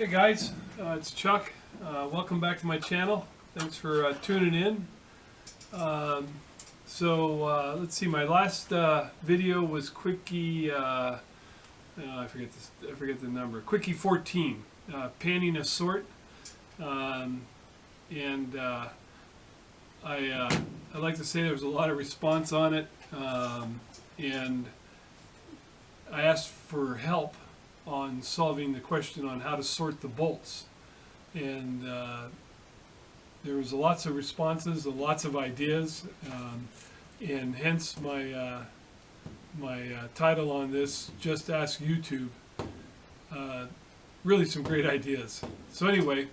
Hey guys, it's Chuck. Welcome back to my channel. Thanks for tuning in. Let's see. My last video was Quickie. I forget the number. Quickie 14, panning a sort, and I like to say there was a lot of response on it, and I asked for help on solving the question on how to sort the bolts, and there was lots of responses and lots of ideas, and hence my title on this, Just Ask YouTube. Really some great ideas. So anyway,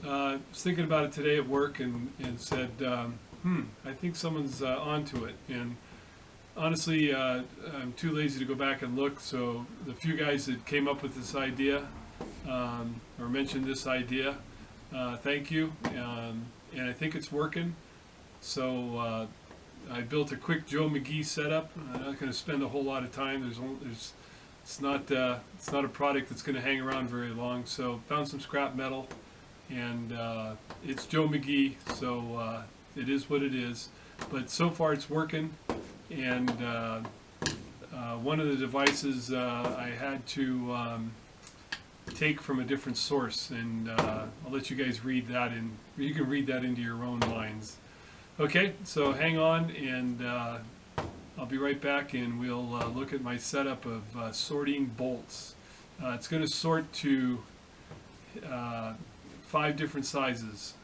I was thinking about it today at work and said, I think someone's onto it. And honestly, I'm too lazy to go back and look, so the few guys that came up with this idea, or mentioned this idea, thank you, and I think it's working. So I built a quick Joe McGee setup. I'm not going to spend a whole lot of time. It's not a product that's going to hang around very long. So found some scrap metal, and it's Joe McGee, so it is what it is. But so far it's working. And one of the devices I had to take from a different source, and I'll let you guys read that in. You can read that into your own minds. Okay, so hang on, and I'll be right back, and we'll look at my setup of sorting bolts. It's going to sort to 5 different sizes,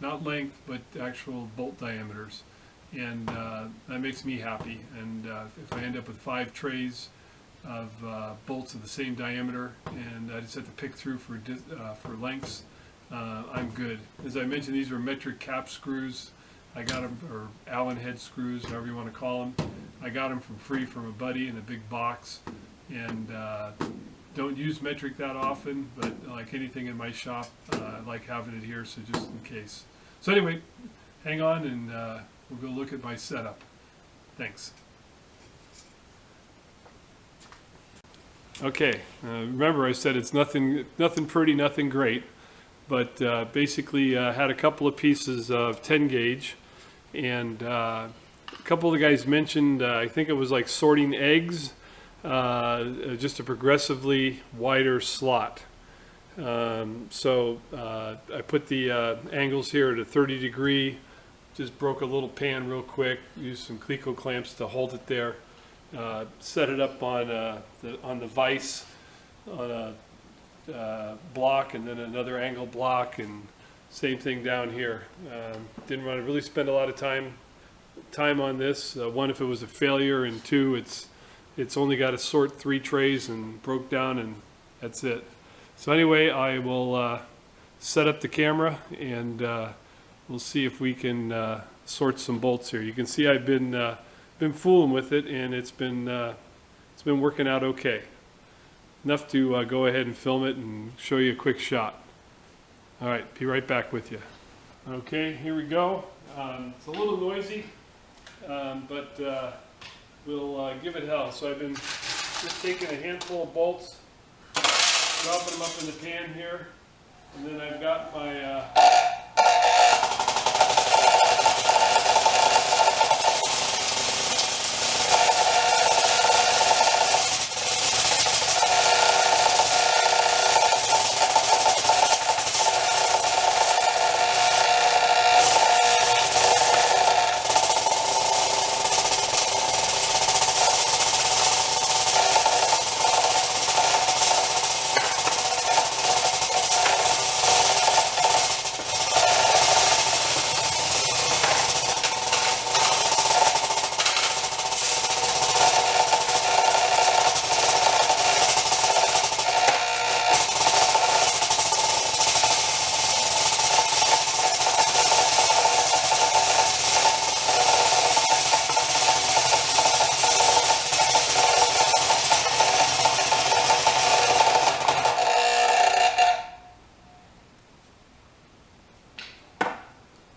not length, but actual bolt diameters. And that makes me happy. And if I end up with 5 trays of bolts of the same diameter, and I just have to pick through for lengths, I'm good. As I mentioned, these were metric cap screws. I got them, or Allen head screws, however you want to call them. I got them free from a buddy in a big box, and don't use metric that often, but like anything in my shop, I like having it here, so just in case. So anyway, hang on, and we'll go look at my setup. Thanks. Okay, remember I said it's nothing pretty, nothing great, but basically had a couple of pieces of 10 gauge, and a couple of the guys mentioned, I think it was like sorting eggs, just a progressively wider slot. So I put the angles here at a 30 degree. Just broke a little pan real quick, used some QUICKIE clamps to hold it there, set it up on the vise on a block, and then another angle block, and same thing down here. Didn't want to really spend a lot of time on this. One, if it was a failure, and two, it's only got to sort 3 trays and broke down, and that's it. So anyway, I will set up the camera, and we'll see if we can sort some bolts here. You can see I've been fooling with it, and it's been working out okay. Enough to go ahead and film it and show you a quick shot. All right, be right back with you. Okay, here we go. It's a little noisy, but we'll give it hell. So I've been just taking a handful of bolts, dropping them up in the pan here, and then I've got my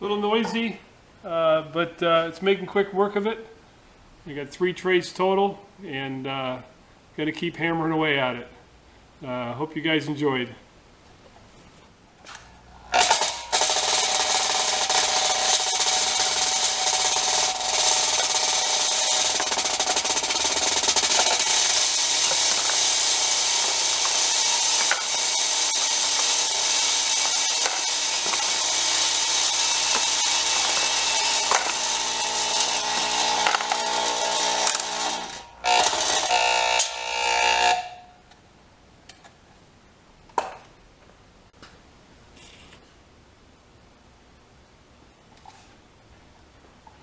little noisy, but it's making quick work of it. We got 3 trays total, and got to keep hammering away at it. Hope you guys enjoyed.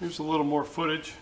Here's a little more footage.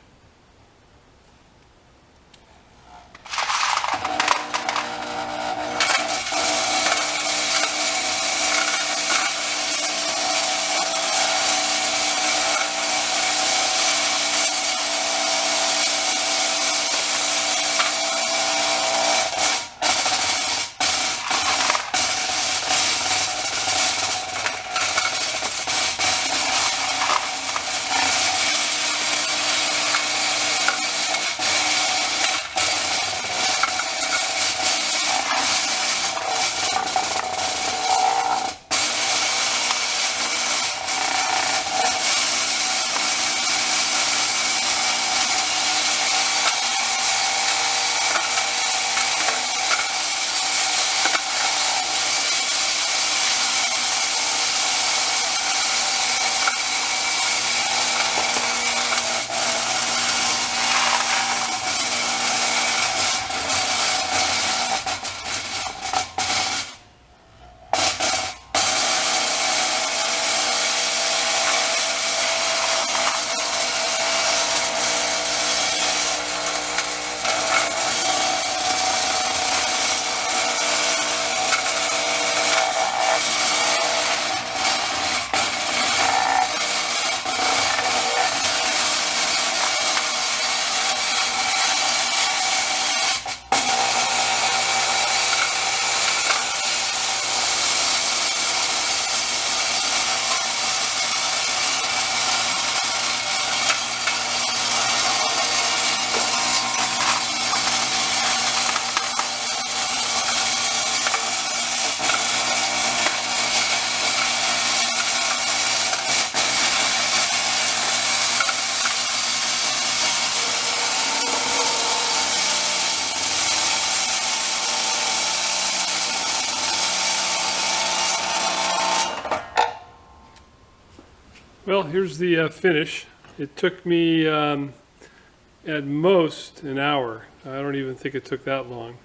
Well, here's the finish. It took me at most an hour. I don't even think it took that long.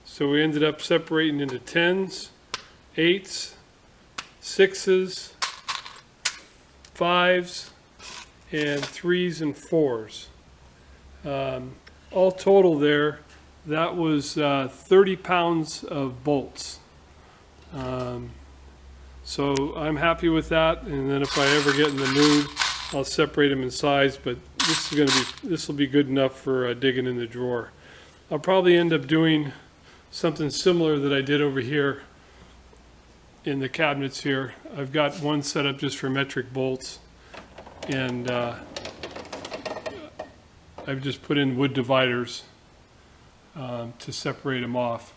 So we ended up separating into 10s, 8s, 6s, 5s, and 3s and 4s. All total there, that was 30 pounds of bolts. So I'm happy with that, and then if I ever get in the mood, I'll separate them in size, but this will be good enough for digging in the drawer. I'll probably end up doing something similar that I did over here in the cabinets here. I've got one set up just for metric bolts, and I've just put in wood dividers to separate them off.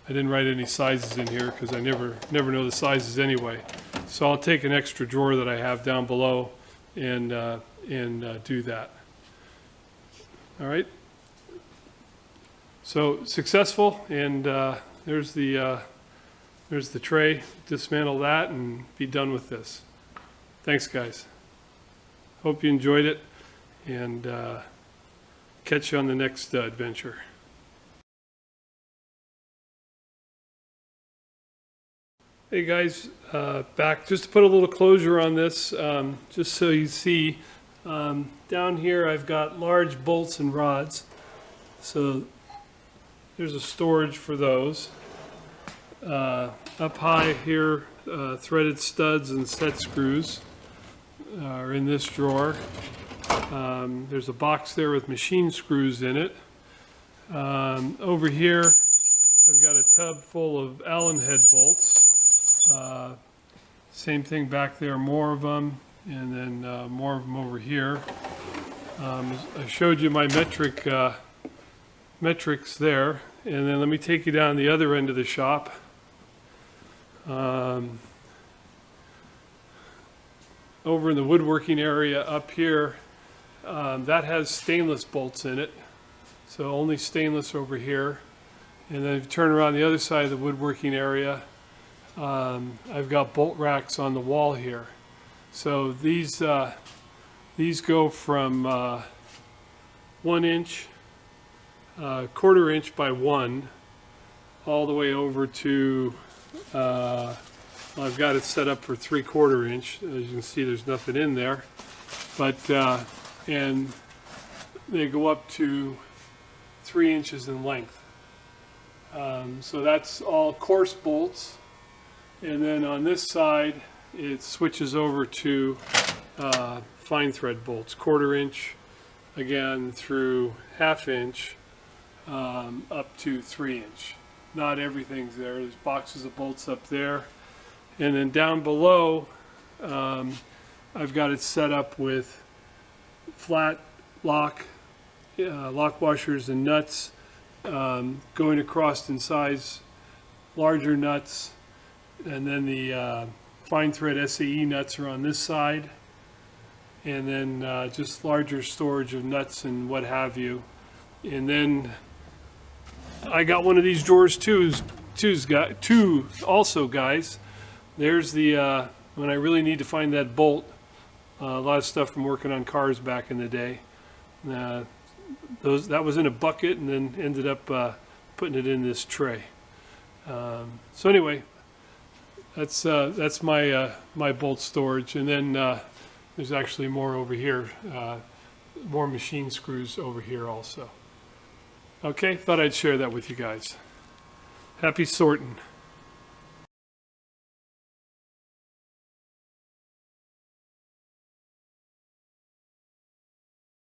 I didn't write any sizes in here because I never know the sizes anyway. So I'll take an extra drawer that I have down below and do that. All right. So successful, and there's the tray. Dismantle that and be done with this. Thanks, guys. Hope you enjoyed it, and catch you on the next adventure. Hey guys, back just to put a little closure on this, just so you see. Down here I've got large bolts and rods, so there's a storage for those. Up high here, threaded studs and set screws are in this drawer. There's a box there with machine screws in it. Over here I've got a tub full of Allen head bolts. Same thing back there, more of them, and then more of them over here. I showed you my metrics there, and then let me take you down the other end of the shop. Over in the woodworking area up here, that has stainless bolts in it, so only stainless over here. And then if you turn around the other side of the woodworking area, I've got bolt racks on the wall here. So these go from 1 inch, 1/4 inch by 1, all the way over to I've got it set up for 3/4 inch. As you can see, there's nothing in there, but and they go up to 3 inches in length. So that's all coarse bolts, and then on this side it switches over to fine thread bolts, 1/4 inch again through 1/2 inch up to 3 inch. Not everything's there. There's boxes of bolts up there, and then down below I've got it set up with flat lock washers and nuts, going across in size, larger nuts, and then the fine thread SAE nuts are on this side, and then just larger storage of nuts and what have you. And then I got one of these drawers too also, guys. There's the when I really need to find that bolt. A lot of stuff from working on cars back in the day. That was in a bucket, and then ended up putting it in this tray. So anyway, that's my my bolt storage, and then there's actually more over here, more machine screws over here also. Okay, thought I'd share that with you guys. Happy sorting.